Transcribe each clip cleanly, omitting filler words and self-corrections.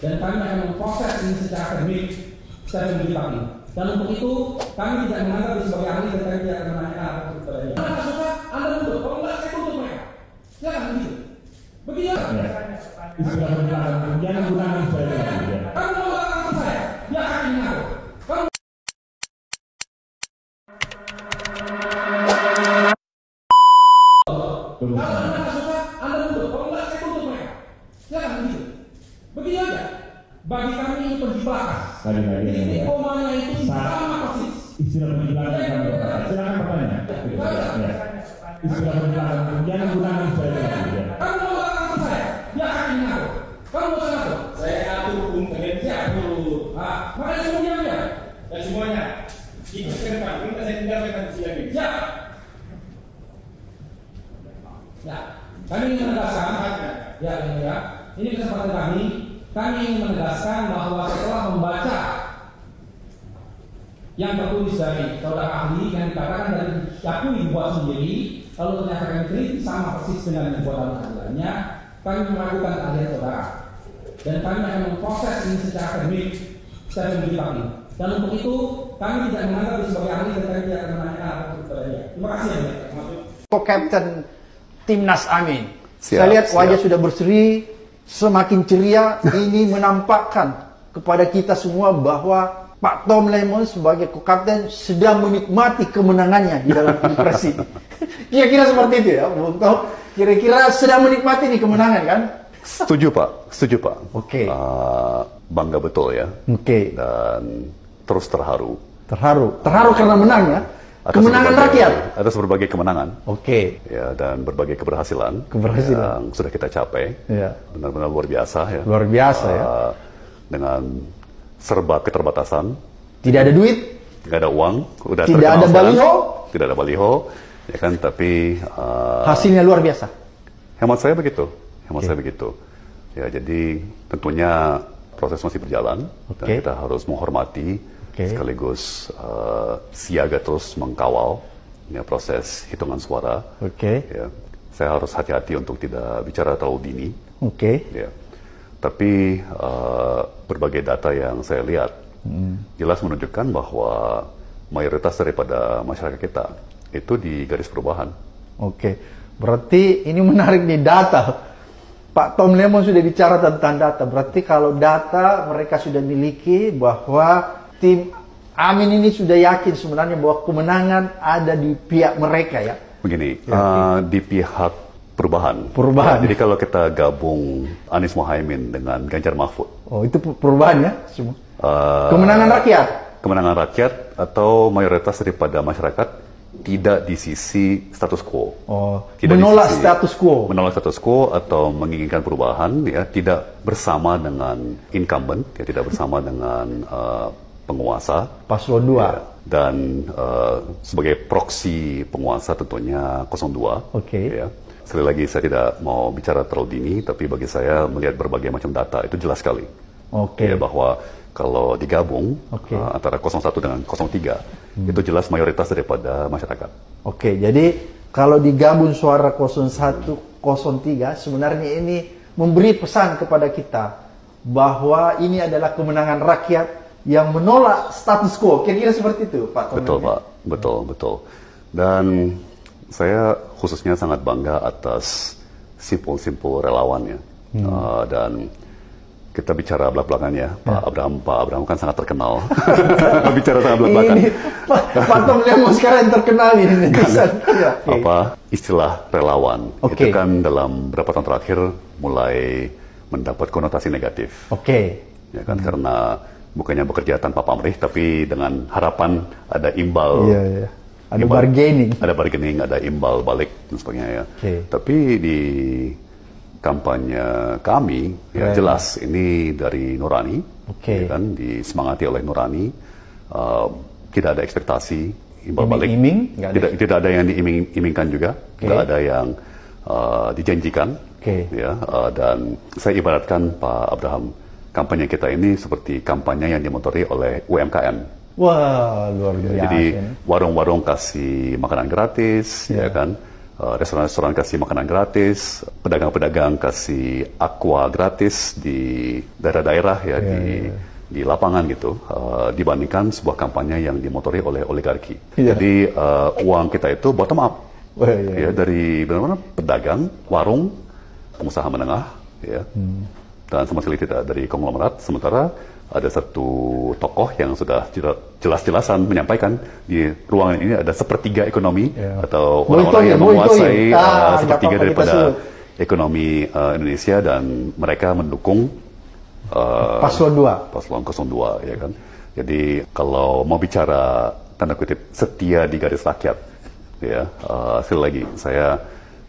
dan kami akan memproses ini secara akademik, secara menjadi. Dan untuk itu kami tidak menganggap sebagai ahli dan kami tidak akan menanyakan apa kepada dia. Anda nggak suka, Anda tutup. Kalau nggak, saya tutup mereka. Silakan begitu. Begitu. Sudah berjalan, jangan gunakan saya. Kamu mau melakukan saya? Dia akan mengaku. Kamu kalau Anda nggak suka, Anda tutup. Kalau nggak, saya tutup mereka. Silakan begitu. Begitu aja. Bagi kami ini penjiplakan. Ini komanya itu sama persis. Istilah penjiplakan kami berkata. Silakan bertanya. Istilah penjiplakan, jangan gunakan saya. Kamu mau melakukan saya? Dia akan mengaku. Kamu mau mengaku? Saya ngatur hukum kalian siapa dulu? Makanya semuanya ya. Dan semuanya ikut ke depan. Minta saya tinggalkan di sini. Ya. Ya. Kami ingin menegaskan. Ya, ya. Ini kesempatan kami. Kami ingin menegaskan bahwa setelah membaca yang tertulis dari saudara ahli yang dikatakan dari diakui dibuat sendiri, lalu ternyata kami kritik sama persis dengan dibuatan keadilannya, kami meragukan keahlian saudara. Dan kami akan memproses ini secara akademik, secara menjadi. Dan untuk itu kami tidak menganggap sebagai ahli dan kami tidak akan menanyakan apa kepada dia. Terima kasih ya. Kapten Timnas Amin. Siap, Saya lihat wajah siap. sudah berseri, semakin ceria. Ini menampakkan kepada kita semua bahwa Pak Tom Lemon sebagai kapten sedang menikmati kemenangannya di dalam pilpres ini. Kira-kira seperti itu ya, Bung Tom. Kira-kira sedang menikmati nih kemenangan kan? Setuju Pak, setuju Pak. Oke. Bangga betul ya. Oke. Dan terus terharu. Terharu karena menang ya. Kemenangan rakyat. Atas berbagai kemenangan. Oke. Ya, dan berbagai keberhasilan. Keberhasilan. Yang sudah kita capai. Ya. Benar-benar luar biasa ya. Luar biasa ya. Dengan serba keterbatasan. Tidak ada duit. Tidak ada uang. Udah Tidak terkenal ada sekarang. baliho. Tidak ada baliho. Ya kan, tapi Hasilnya luar biasa. hemat saya begitu. Hemat saya begitu. Ya, jadi tentunya proses masih berjalan. Dan kita harus menghormati sekaligus siaga terus mengkawal ya, proses hitungan suara. Ya, saya harus hati-hati untuk tidak bicara terlalu dini. Ya. Tapi berbagai data yang saya lihat jelas menunjukkan bahwa mayoritas daripada masyarakat kita itu di garis perubahan. Berarti ini menarik nih data. Pak Tom Lemon sudah bicara tentang data. Berarti kalau data mereka sudah miliki bahwa tim Amin ini sudah yakin sebenarnya bahwa kemenangan ada di pihak mereka ya. Begini, di pihak perubahan. Perubahan. Ya, jadi kalau kita gabung Anies Mohaimin dengan Ganjar Mahfud. Oh, itu perubahan ya semua. Kemenangan rakyat. Kemenangan rakyat atau mayoritas daripada masyarakat tidak di sisi status quo. Tidak menolak sisi, status quo. Menolak status quo atau menginginkan perubahan, ya, tidak bersama dengan incumbent, ya, tidak bersama dengan penguasa. Paslon 2. Ya, dan sebagai proksi penguasa tentunya 02. Ya. Sekali lagi saya tidak mau bicara terlalu dini, tapi bagi saya melihat berbagai macam data itu jelas sekali. Ya, bahwa kalau digabung antara 01 dengan 03 itu jelas mayoritas daripada masyarakat. Jadi kalau digabung suara 01, 03 sebenarnya ini memberi pesan kepada kita bahwa ini adalah kemenangan rakyat yang menolak status quo. Kira-kira seperti itu, Pak Tom. Betul, Pak. Betul. Dan saya khususnya sangat bangga atas simpul-simpul relawannya. Dan kita bicara belak-belakan ya, Pak Abraham kan sangat terkenal. Bicara sangat belak-belakan. Pak Tom Lemon sekarang yang terkenal ini. Apa istilah relawan itu kan dalam beberapa tahun terakhir mulai mendapat konotasi negatif. Ya kan, karena bukannya bekerja tanpa pamrih, tapi dengan harapan ada imbal. Ada bargaining. Ada bargaining, ada imbal balik dan sebagainya ya. Tapi di kampanye kami ya jelas ini dari nurani, ya kan, disemangati oleh nurani, tidak ada ekspektasi imbal balik, tidak ada yang diiming-imingkan juga, tidak ada yang dijanjikan, ya, dan saya ibaratkan Pak Abraham, kampanye kita ini seperti kampanye yang dimotori oleh UMKM. Wah, luar biasa. Jadi warung-warung kasih makanan gratis, ya kan. restoran-restoran kasih makanan gratis, pedagang-pedagang kasih aqua gratis di daerah-daerah ya, di lapangan gitu, dibandingkan sebuah kampanye yang dimotori oleh oligarki. Jadi uang kita itu bottom up, ya, dari benar-benar pedagang, warung, pengusaha menengah, ya, dan sama sekali tidak dari konglomerat. Sementara ada satu tokoh yang sudah jelas-jelasan menyampaikan di ruangan ini ada sepertiga ekonomi atau orang-orang yang menguasai sepertiga daripada ekonomi Indonesia, dan mereka mendukung Paslon 2. Paslon 02, ya kan. Jadi kalau mau bicara tanda kutip setia di garis rakyat, ya, sekali lagi saya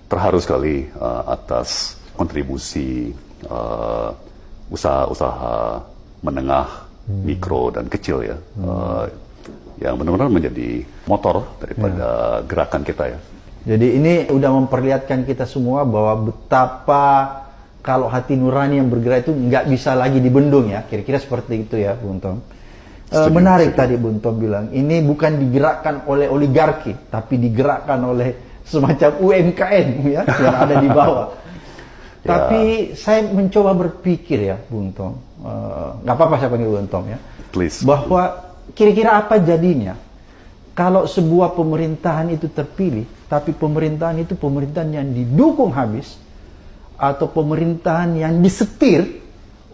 terharu sekali atas kontribusi usaha-usaha menengah, mikro dan kecil ya, yang benar-benar menjadi motor daripada gerakan kita ya. Jadi ini udah memperlihatkan kita semua bahwa betapa kalau hati nurani yang bergerak itu nggak bisa lagi dibendung ya, kira-kira seperti itu ya, Bung Tom. Menarik tadi Bung Tom bilang, ini bukan digerakkan oleh oligarki, tapi digerakkan oleh semacam UMKM ya, yang ada di bawah. Tapi saya mencoba berpikir ya, Bung Tom, nggak apa-apa saya panggil Bung Tom ya, Please. bahwa kira-kira apa jadinya kalau sebuah pemerintahan itu terpilih, tapi pemerintahan itu pemerintahan yang didukung habis, atau pemerintahan yang disetir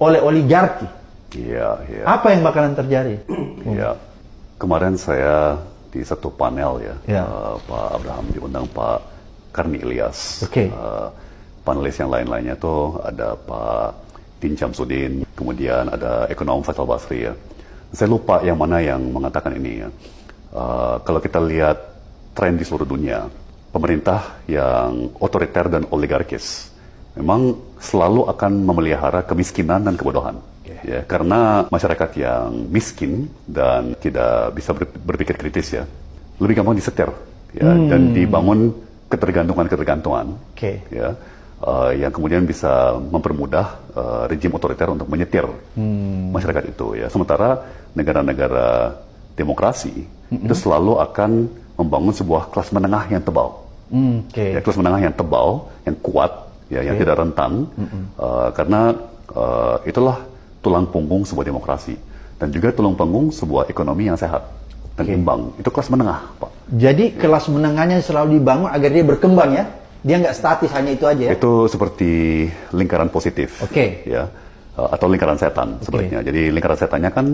oleh oligarki. Apa yang bakalan terjadi? Kemarin saya di satu panel ya, Pak Abraham diundang Pak Karni Ilyas. Panelis yang lain-lainnya tuh ada Pak Din Syamsuddin, kemudian ada ekonom Faisal Basri ya. Saya lupa yang mana yang mengatakan ini ya. Kalau kita lihat tren di seluruh dunia, pemerintah yang otoriter dan oligarkis memang selalu akan memelihara kemiskinan dan kebodohan. Ya, karena masyarakat yang miskin dan tidak bisa berpikir kritis ya, lebih gampang disetir ya, dan dibangun ketergantungan-ketergantungan. Ya. Yang kemudian bisa mempermudah rejim otoriter untuk menyetir masyarakat itu ya. Sementara negara-negara demokrasi itu selalu akan membangun sebuah kelas menengah yang tebal. Ya, kelas menengah yang tebal, yang kuat, ya, yang tidak rentan, karena itulah tulang punggung sebuah demokrasi dan juga tulang punggung sebuah ekonomi yang sehat dan imbang. Itu kelas menengah, Pak. Jadi kelas menengahnya selalu dibangun agar dia berkembang ya. Dia nggak statis hanya itu aja ya? Itu seperti lingkaran positif, ya, atau lingkaran setan sebaliknya. Jadi lingkaran setannya kan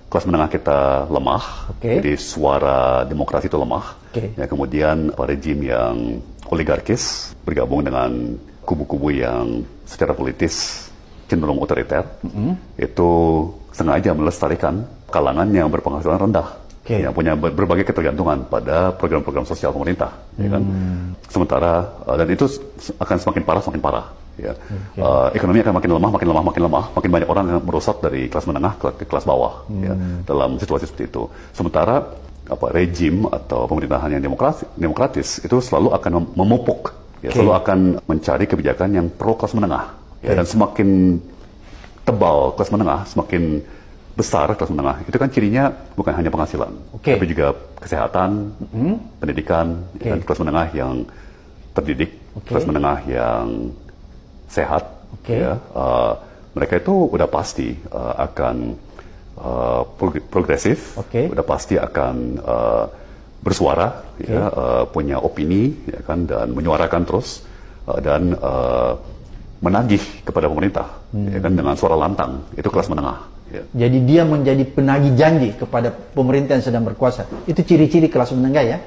kelas menengah kita lemah, jadi suara demokrasi itu lemah. Ya, kemudian rejim yang oligarkis bergabung dengan kubu-kubu yang secara politis cenderung otoriter, itu sengaja melestarikan kalangan yang berpenghasilan rendah. Yang punya berbagai ketergantungan pada program-program sosial pemerintah, ya kan. Sementara dan itu akan semakin parah, ya. Ekonomi akan makin lemah, makin banyak orang yang merosot dari kelas menengah ke kelas bawah, ya, dalam situasi seperti itu. Sementara rejim atau pemerintahan yang demokratis itu selalu akan memupuk, ya, selalu akan mencari kebijakan yang pro kelas menengah, ya, dan semakin tebal kelas menengah, semakin besar kelas menengah, itu kan cirinya bukan hanya penghasilan, tapi juga kesehatan, pendidikan, dan kelas menengah yang terdidik, kelas menengah yang sehat, ya, mereka itu udah pasti akan progresif, udah pasti akan bersuara, ya, punya opini, ya kan, dan menyuarakan terus dan menagih kepada pemerintah, ya kan, dengan suara lantang. Itu kelas menengah. Jadi dia menjadi penagih janji kepada pemerintah yang sedang berkuasa. Itu ciri-ciri kelas menengah ya.